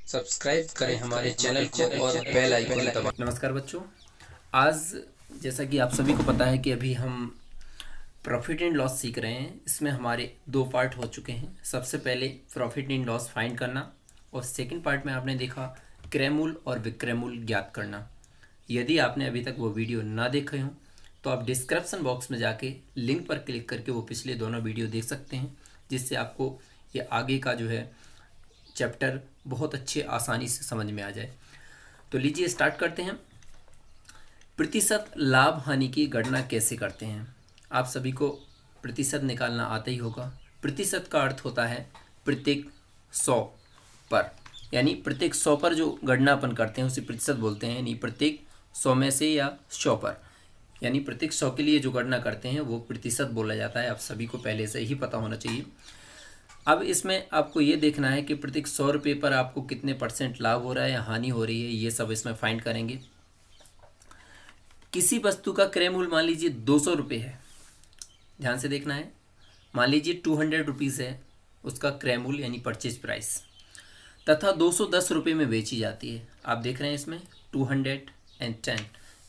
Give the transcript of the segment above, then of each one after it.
Subscribe करें हमारे channel को और बेल आइकन दबाएं। नमस्कार बच्चों। आज जैसा कि आप सभी को पता है कि अभी हम प्रॉफिट एंड लॉस सीख रहे हैं। इसमें हमारे दो पार्ट हो चुके हैं। सबसे पहले प्रॉफिट एंड लॉस फाइंड करना और सेकंड पार्ट में आपने देखा क्रय मूल्य और विक्रय मूल्य ज्ञात करना। यदि आपने अभी तक वो वीडियो ना देखे हों तो आप डिस्क्रिप्शन बॉक्स में जाके लिंक पर क्लिक करके वो पिछले दोनों वीडियो देख सकते हैं, जिससे आपको ये आगे का जो है चैप्टर बहुत अच्छे आसानी से समझ में आ जाए। तो लीजिए स्टार्ट करते हैं। प्रतिशत लाभ हानि की गणना कैसे करते हैं? आप सभी को प्रतिशत निकालना आता ही होगा। प्रतिशत का अर्थ होता है प्रत्येक 100 पर, यानी प्रत्येक 100 पर जो गणना अपन करते हैं उसे प्रतिशत बोलते हैं। यानी प्रत्येक 100 में से या 100 पर, यानी प्रत्येक 100 के लिए जो गणना करते हैं वो प्रतिशत बोला जाता है। आप सभी को पहले से ही पता होना चाहिए। अब इसमें आपको ये देखना है कि प्रत्येक 100 रुपये पर आपको कितने परसेंट लाभ हो रहा है या हानि हो रही है, ये सब इसमें फाइंड करेंगे। किसी वस्तु का क्रय मूल्य मान लीजिए 200 रुपये है, ध्यान से देखना है। मान लीजिए 200 रुपीज़ है उसका क्रय मूल्य यानी परचेज प्राइस, तथा 210 रुपये में बेची जाती है। आप देख रहे हैं इसमें 210,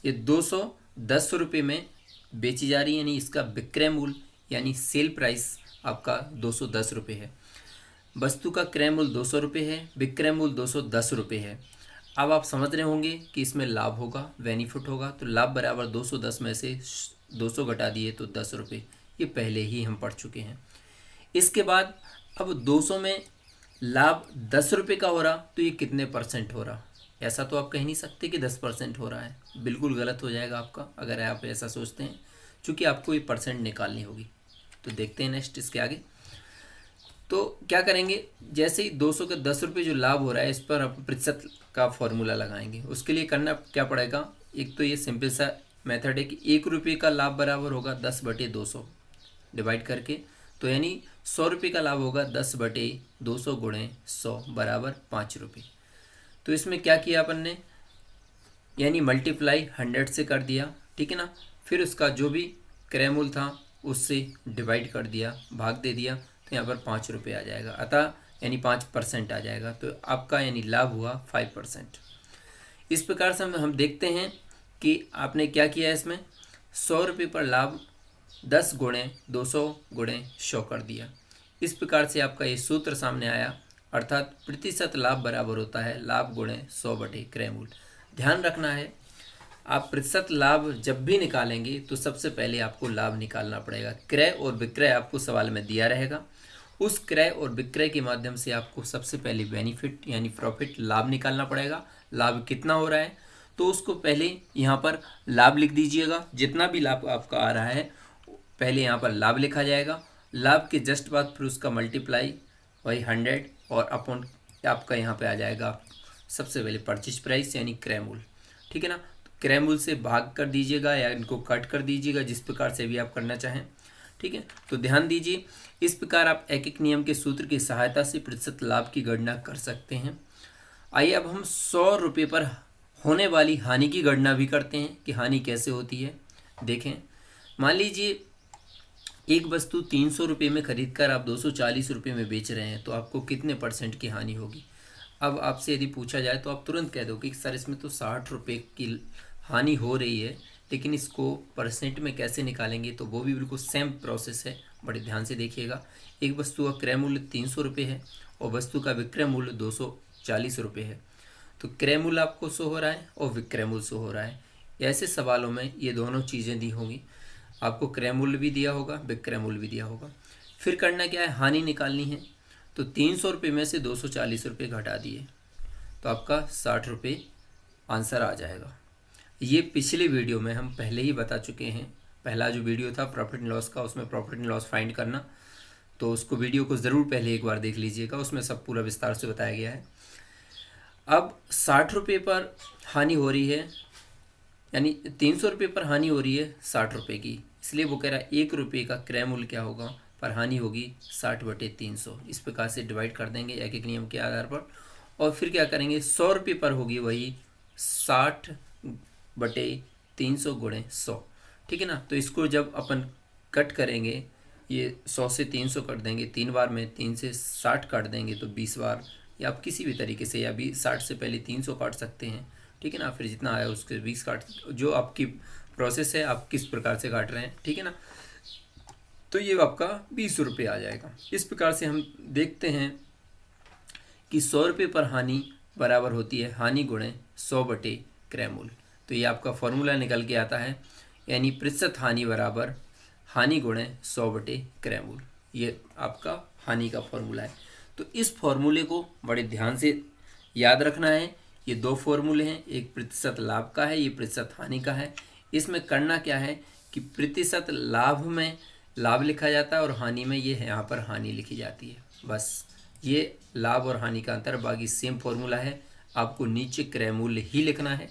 ये 210 रुपये में बेची जा रही है, यानी इसका विक्रय मूल्य यानी सेल प्राइस आपका 210 रुपये है। वस्तु का क्रय मूल्य 200 रुपये है, विक्रय मूल्य 210 रुपये है। अब आप समझ रहे होंगे कि इसमें लाभ होगा, बेनिफिट होगा। तो लाभ बराबर 210 में से 200 घटा दिए तो 10 रुपये, ये पहले ही हम पढ़ चुके हैं। इसके बाद अब 200 में लाभ 10 रुपये का हो रहा तो ये कितने परसेंट हो रहा? ऐसा तो आप कह नहीं सकते कि 10% हो रहा है, बिल्कुल गलत हो जाएगा आपका अगर आप ऐसा सोचते हैं, क्योंकि आपको ये परसेंट निकालनी होगी। तो देखते हैं नेक्स्ट इसके आगे। तो क्या करेंगे, जैसे ही 200 के 10 रुपये जो लाभ हो रहा है इस पर आप प्रतिशत का फॉर्मूला लगाएंगे। उसके लिए करना क्या पड़ेगा, एक तो ये सिंपल सा मेथड है कि 1 रुपये का लाभ बराबर होगा 10/200 डिवाइड करके। तो यानी 100 रुपये का लाभ होगा 10/200 गुणे 100 बराबर 5 रुपये। तो इसमें क्या किया अपन ने, यानी मल्टीप्लाई 100 से कर दिया, ठीक है ना। फिर उसका जो भी क्रय मूल्य था उससे डिवाइड कर दिया, भाग दे दिया, तो यहाँ पर 5 रुपये आ जाएगा, अतः यानी 5% आ जाएगा। तो आपका यानी लाभ हुआ 5%। इस प्रकार से हम देखते हैं कि आपने क्या किया है इसमें, 100 रुपये पर लाभ 10 गुणे 200 गुणे 100 कर दिया। इस प्रकार से आपका ये सूत्र सामने आया, अर्थात प्रतिशत लाभ बराबर होता है लाभ गुणे 100 बटे क्रय मूल्य। ध्यान रखना है, आप प्रतिशत लाभ जब भी निकालेंगे तो सबसे पहले आपको लाभ निकालना पड़ेगा। क्रय और विक्रय आपको सवाल में दिया रहेगा, उस क्रय और विक्रय के माध्यम से आपको सबसे पहले बेनिफिट यानी प्रॉफिट लाभ निकालना पड़ेगा। लाभ कितना हो रहा है तो उसको पहले यहाँ पर लाभ लिख दीजिएगा। जितना भी लाभ आपका आ रहा है पहले यहाँ पर लाभ लिखा जाएगा। लाभ के जस्ट बाद फिर उसका मल्टीप्लाई वही 100 और अपॉन आपका यहाँ पे आ जाएगा सबसे पहले परचेज प्राइस यानी क्रय मूल्य, ठीक है ना। क्रय मूल्य से भाग कर दीजिएगा या इनको कट कर दीजिएगा, जिस प्रकार से भी आप करना चाहें, ठीक है। तो ध्यान दीजिए, इस प्रकार आप एक एक नियम के सूत्र की सहायता से प्रतिशत लाभ की गणना कर सकते हैं। आइए अब हम 100 रुपये पर होने वाली हानि की गणना भी करते हैं कि हानि कैसे होती है। देखें, मान लीजिए एक वस्तु 300 रुपये में खरीद कर आप 240 रुपये में बेच रहे हैं, तो आपको कितने परसेंट की हानि होगी? अब आपसे यदि पूछा जाए तो आप तुरंत कह दो कि सर इसमें तो 60 रुपये की हानि हो रही है, लेकिन इसको परसेंट में कैसे निकालेंगे? तो वो भी बिल्कुल सेम प्रोसेस है, बड़े ध्यान से देखिएगा। एक वस्तु का क्रय मूल्य 300 रुपये है और वस्तु का विक्रय मूल्य 240 रुपये है। तो क्रय मूल्य आपको शो हो रहा है और विक्रय मूल्य शो हो रहा है। ऐसे सवालों में ये दोनों चीज़ें दी होंगी, आपको क्रय मूल्य भी दिया होगा, विक्रय मूल्य भी दिया होगा। फिर करना क्या है, हानि निकालनी है। तो 300 रुपये में से 240 रुपये घटा दिए तो आपका 60 रुपये आंसर आ जाएगा। ये पिछले वीडियो में हम पहले ही बता चुके हैं। पहला जो वीडियो था प्रॉफिट एंड लॉस का, उसमें प्रॉफिट एंड लॉस फाइंड करना, तो उसको वीडियो को ज़रूर पहले एक बार देख लीजिएगा, उसमें सब पूरा विस्तार से बताया गया है। अब 60 रुपये पर हानि हो रही है, यानी 300 रुपये पर हानि हो रही है 60 रुपये की, इसलिए वो कह रहा है 1 रुपये का क्रय मूल्य क्या होगा, पर हानि होगी 60/300। इस प्रकार से डिवाइड कर देंगे एक एक नियम के आधार पर। और फिर क्या करेंगे, 100 रुपये पर होगी वही 60/300 गुणे 100, ठीक है ना। तो इसको जब अपन कट करेंगे, ये 100 से 300 कट देंगे, 3 बार में 3 से 60 काट देंगे तो 20 बार या आप किसी भी तरीके से, या 60 से पहले 300 काट सकते हैं, ठीक है ना, फिर जितना आया उसके 20 काट, जो आपकी प्रोसेस है आप किस प्रकार से काट रहे हैं, ठीक है ना। तो ये आपका 20 रुपये आ जाएगा। इस प्रकार से हम देखते हैं कि 100 रुपये पर हानि बराबर होती है हानि गुणे 100 बटे क्रय मूल्य। तो ये आपका फॉर्मूला निकल के आता है, यानी प्रतिशत हानि बराबर हानि गुणे 100 बटे क्रय मूल्य। ये आपका हानि का फॉर्मूला है। तो इस फॉर्मूले को बड़े ध्यान से याद रखना है। ये दो फॉर्मूले हैं, एक प्रतिशत लाभ का है, ये प्रतिशत हानि का है। इसमें करना क्या है कि प्रतिशत लाभ में लाभ लिखा जाता है और हानि में ये यहाँ पर हानि लिखी जाती है। बस ये लाभ और हानि का अंतर, बाकी सेम फॉर्मूला है। आपको नीचे क्रय मूल्य ही लिखना है,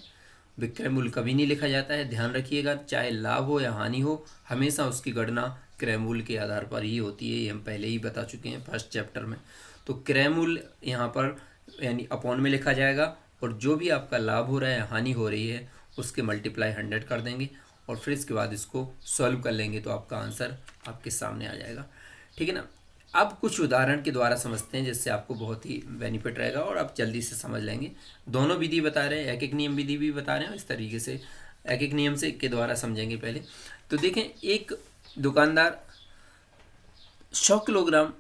विक्रय मूल्य कभी नहीं लिखा जाता है, ध्यान रखिएगा। चाहे लाभ हो या हानि हो, हमेशा उसकी गणना क्रय मूल्य के आधार पर ही होती है। ये हम पहले ही बता चुके हैं फर्स्ट चैप्टर में। तो क्रय मूल्य यहाँ पर यानी अपॉन में लिखा जाएगा, और जो भी आपका लाभ हो रहा है, हानि हो रही है, उसके मल्टीप्लाई 100 कर देंगे, और फिर इसके बाद इसको सॉल्व कर लेंगे तो आपका आंसर आपके सामने आ जाएगा, ठीक है ना। अब कुछ उदाहरण के द्वारा समझते हैं, जिससे आपको बहुत ही बेनिफिट रहेगा और आप जल्दी से समझ लेंगे। दोनों विधि बता रहे हैं, एक एक नियम विधि भी बता रहे हैं, इस तरीके से एक एक नियम से के द्वारा समझेंगे पहले। तो देखें, एक दुकानदार 100 किलोग्राम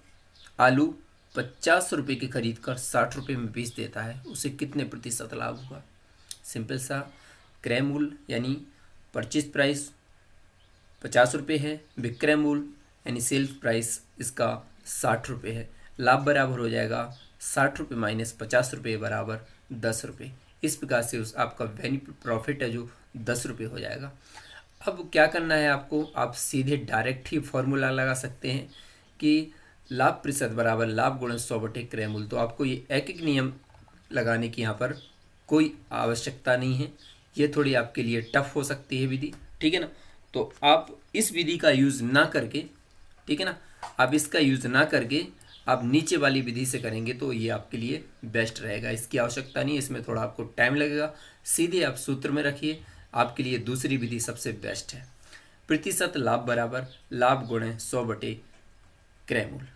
आलू 50 रुपये के खरीद कर 60 रुपये में बेच देता है, उसे कितने प्रतिशत लाभ होगा। सिंपल सा, क्रय मूल्य यानी परचेज प्राइस 50 रुपये है, विक्रय मूल्य यानी सेल्स प्राइस इसका 60 रुपये है। लाभ बराबर हो जाएगा 60 रुपये माइनस 50 रुपये बराबर 10 रुपये। इस प्रकार से उस आपका प्रॉफिट है जो 10 रुपये हो जाएगा। अब क्या करना है आपको, आप सीधे डायरेक्ट ही फॉर्मूला लगा सकते हैं कि लाभ प्रतिशत बराबर लाभ गुणा 100 बटे क्रय मूल्य। तो आपको ये एक एक नियम लगाने की यहाँ पर कोई आवश्यकता नहीं है, ये थोड़ी आपके लिए टफ हो सकती है विधि, ठीक है ना। तो आप इस विधि का यूज़ ना करके, ठीक है ना, आप इसका यूज़ ना करके आप नीचे वाली विधि से करेंगे तो ये आपके लिए बेस्ट रहेगा। इसकी आवश्यकता नहीं है, इसमें थोड़ा आपको टाइम लगेगा। सीधे आप सूत्र में रखिए, आपके लिए दूसरी विधि सबसे बेस्ट है। प्रतिशत लाभ बराबर लाभ गुणे 100 बटे क्रय मूल्य।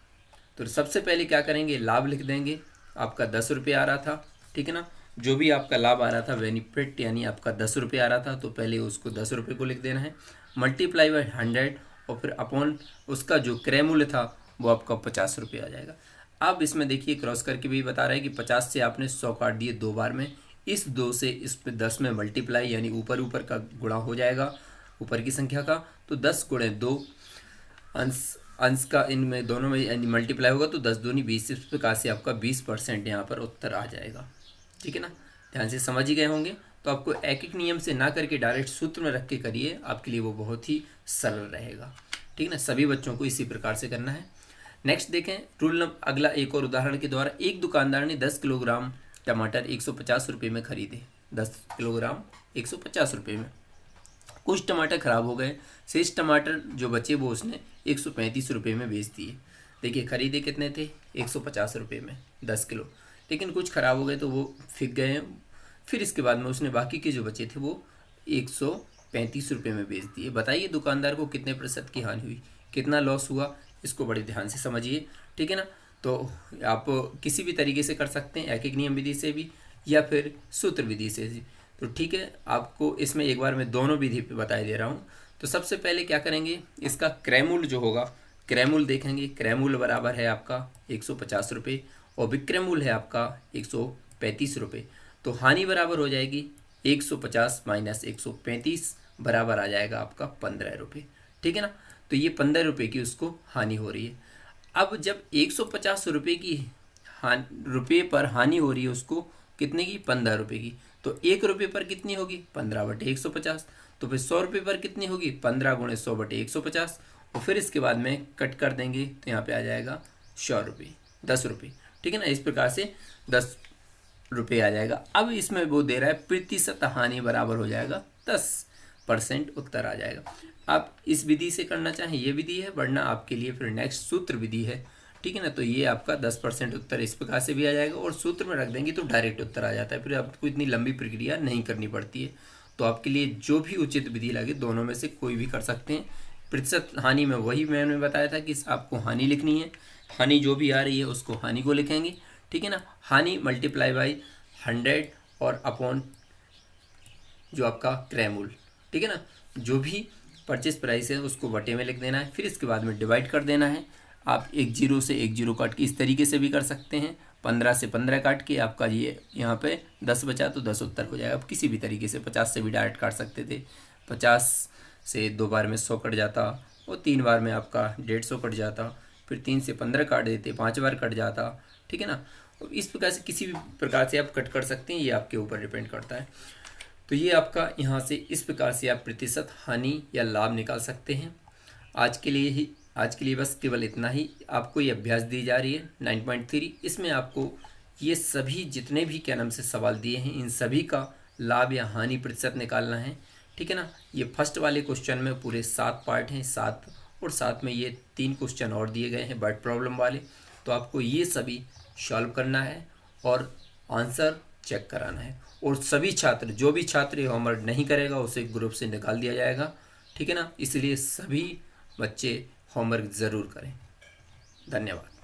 तो सबसे पहले क्या करेंगे, लाभ लिख देंगे। आपका 10 रुपये आ रहा था, ठीक है ना, जो भी आपका लाभ आ रहा था बेनिफिट यानी आपका 10 रुपये आ रहा था, तो पहले उसको 10 रुपये को लिख देना है, मल्टीप्लाई बाय 100, और फिर अपॉन उसका जो क्रय मूल्य था वो आपका 50 रुपये आ जाएगा। अब इसमें देखिए क्रॉस करके भी बता रहा है कि 50 से आपने 100 काट दिए 2 बार में, इस 2 से इस पे 10 में मल्टीप्लाई यानी ऊपर ऊपर का गुणा हो जाएगा ऊपर की संख्या का, तो 10 गुणे 2 अंश का इनमें दोनों में यानी मल्टीप्लाई होगा तो 10 दूनी 20। इस प्रकार से आपका 20% यहाँ पर उत्तर आ जाएगा, ठीक है ना। ध्यान से समझ ही गए होंगे। तो आपको एक एक नियम से ना करके डायरेक्ट सूत्र में रख के करिए, आपके लिए वो बहुत ही सरल रहेगा, ठीक है ना। सभी बच्चों को इसी प्रकार से करना है। नेक्स्ट देखें रूल नंबर अगला एक और उदाहरण के द्वारा। एक दुकानदार ने 10 किलोग्राम टमाटर 150 रुपये में खरीदे, 10 किलोग्राम 150 रुपये में। कुछ टमाटर खराब हो गए, शेष टमाटर जो बचे वो उसने 135 रुपये में बेच दिए। देखिए खरीदे कितने थे, 150 रुपये में 10 किलो, लेकिन कुछ ख़राब हो गए तो वो फिक गए। फिर इसके बाद में उसने बाकी के जो बचे थे वो 135 रुपये में बेच दिए। बताइए दुकानदार को कितने प्रतिशत की हानि हुई, कितना लॉस हुआ, इसको बड़े ध्यान से समझिए, ठीक है ना। तो आप किसी भी तरीके से कर सकते हैं, एक एक नियम विधि से भी या फिर सूत्र विधि से भी। तो ठीक है, आपको इसमें एक बार मैं दोनों विधि पे बता दे रहा हूँ। तो सबसे पहले क्या करेंगे, इसका क्रय मूल्य जो होगा, क्रय मूल्य देखेंगे। क्रय मूल्य बराबर है आपका 150 रुपये और विक्रय मूल्य है आपका 135 रुपये। तो हानि बराबर हो जाएगी 150 माइनस 135 बराबर आ जाएगा आपका 15 रुपये, ठीक है ना। तो ये 15 रुपये की उसको हानि हो रही है। अब जब 150 रुपये की रुपये पर हानि हो रही है उसको कितने की, 15 रुपये की, तो 1 रुपये पर कितनी होगी, 15 बटे 150। तो फिर 100 रुपये पर कितनी होगी, 15 गुणे 100 बटे 150, और फिर इसके बाद में कट कर देंगे तो यहाँ पे आ जाएगा 100 रुपये, 10 रुपये, ठीक है ना। इस प्रकार से 10 रुपये आ जाएगा। अब इसमें वो दे रहा है प्रतिशत हानि बराबर हो जाएगा 10%, उत्तर आ जाएगा। आप इस विधि से करना चाहें ये विधि है, वरना आपके लिए फिर नेक्स्ट सूत्र विधि है, ठीक है ना। तो ये आपका 10% उत्तर इस प्रकार से भी आ जाएगा, और सूत्र में रख देंगे तो डायरेक्ट उत्तर आ जाता है, फिर आपको इतनी लंबी प्रक्रिया नहीं करनी पड़ती है। तो आपके लिए जो भी उचित विधि लगे दोनों में से कोई भी कर सकते हैं। प्रतिशत हानि में वही मैंने बताया था कि आपको हानि लिखनी है, हानि जो भी आ रही है उसको हानि को लिखेंगे, ठीक है ना। हानि मल्टीप्लाई बाई 100 और अपॉन जो आपका क्रैमूल, ठीक है ना। जो भी परचेस प्राइस है उसको बटे में लिख देना है, फिर इसके बाद में डिवाइड कर देना है। आप एक जीरो से एक जीरो काट के इस तरीके से भी कर सकते हैं, 15 से 15 काट के आपका ये यहाँ पे 10 बचा तो 10 उत्तर हो जाएगा। आप किसी भी तरीके से 50 से भी डायरेक्ट काट सकते थे, 50 से 2 बार में 100 कट जाता और 3 बार में आपका 150 कट जाता, फिर 3 से 15 काट देते, 5 बार कट जाता, ठीक है ना। और इस प्रकार से किसी भी प्रकार से आप कट कर सकते हैं, ये आपके ऊपर डिपेंड करता है। तो ये आपका यहाँ से इस प्रकार से आप प्रतिशत हानि या लाभ निकाल सकते हैं। आज के लिए बस केवल इतना ही। आपको ये अभ्यास दी जा रही है 9.3। इसमें आपको ये सभी जितने भी क्या नाम से सवाल दिए हैं इन सभी का लाभ या हानि प्रतिशत निकालना है, ठीक है ना। ये फर्स्ट वाले क्वेश्चन में पूरे 7 पार्ट हैं, 7 और साथ में ये 3 क्वेश्चन और दिए गए हैं वर्ड प्रॉब्लम वाले। तो आपको ये सभी सॉल्व करना है और आंसर चेक कराना है। और सभी छात्र, जो भी छात्र ये होमवर्क नहीं करेगा उसे ग्रुप से निकाल दिया जाएगा, ठीक है ना। इसलिए सभी बच्चे होमवर्क ज़रूर करें। धन्यवाद।